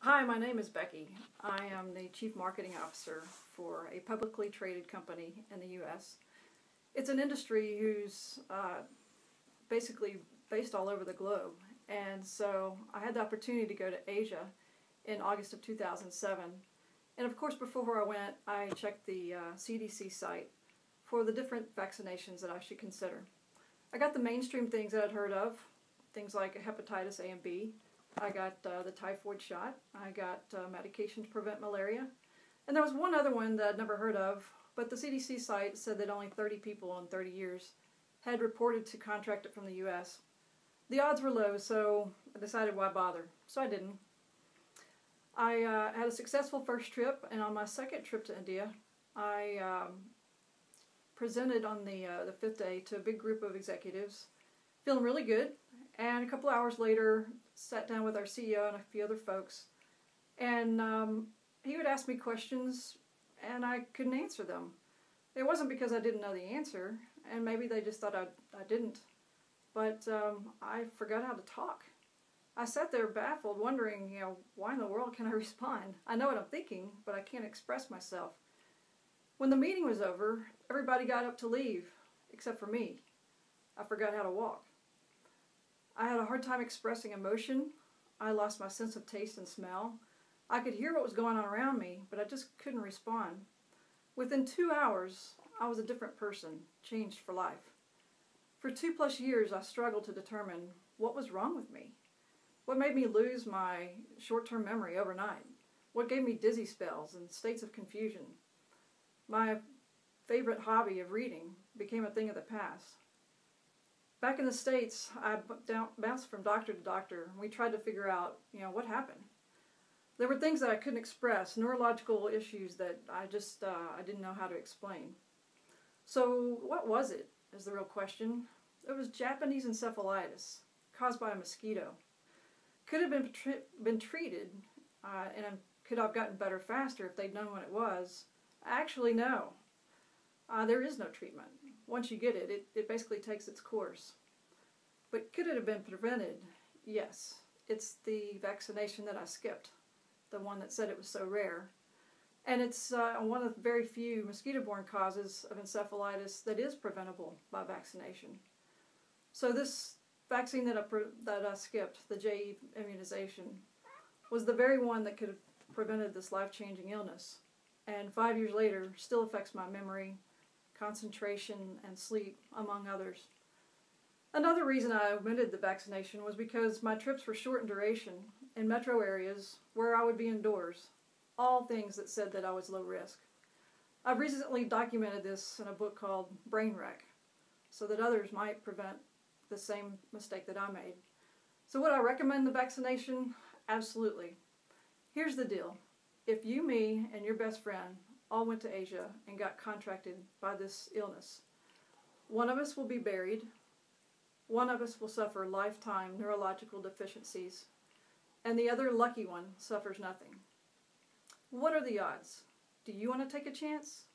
Hi, my name is Becky. I am the Chief Marketing Officer for a publicly traded company in the U.S. It's an industry who's basically based all over the globe. And so I had the opportunity to go to Asia in August of 2007. And of course, before I went, I checked the CDC site for the different vaccinations that I should consider. I got the mainstream things that I'd heard of, things like hepatitis A and B. I got the typhoid shot. I got medication to prevent malaria. And there was one other one that I'd never heard of, but the CDC site said that only 30 people in 30 years had reported to contract it from the U.S. The odds were low, so I decided why bother. So I didn't. I had a successful first trip, and on my second trip to India, I presented on the fifth day to a big group of executives, feeling really good. And a couple hours later, sat down with our CEO and a few other folks, and he would ask me questions, and I couldn't answer them. It wasn't because I didn't know the answer, and maybe they just thought I didn't, but I forgot how to talk. I sat there baffled, wondering, why in the world can I respond? I know what I'm thinking, but I can't express myself. When the meeting was over, everybody got up to leave, except for me. I forgot how to walk. I had a hard time expressing emotion. I lost my sense of taste and smell. I could hear what was going on around me, but I just couldn't respond. Within 2 hours, I was a different person, changed for life. For 2+ years, I struggled to determine what was wrong with me. What made me lose my short-term memory overnight? What gave me dizzy spells and states of confusion? My favorite hobby of reading became a thing of the past. Back in the States, I bounced from doctor to doctor, and we tried to figure out, what happened. There were things that I couldn't express, neurological issues that I didn't know how to explain. So what was it, is the real question. It was Japanese encephalitis, caused by a mosquito. Could have been treated, and could have gotten better faster if they'd known what it was. Actually, no. There is no treatment. Once you get it, it basically takes its course. But could it have been prevented? Yes. It's the vaccination that I skipped, the one that said it was so rare. And it's one of the very few mosquito-borne causes of encephalitis that is preventable by vaccination. So this vaccine that I skipped, the JE immunization, was the very one that could have prevented this life-changing illness. And 5 years later, still affects my memory, concentration, and sleep, among others. Another reason I omitted the vaccination was because my trips were short in duration in metro areas where I would be indoors, all things that said that I was low risk. I've recently documented this in a book called Brain Wreck, so that others might prevent the same mistake that I made. So would I recommend the vaccination? Absolutely. Here's the deal. If you, me, and your best friend all went to Asia and got contracted by this illness, one of us will be buried, one of us will suffer lifetime neurological deficiencies, and the other lucky one suffers nothing. What are the odds? Do you want to take a chance?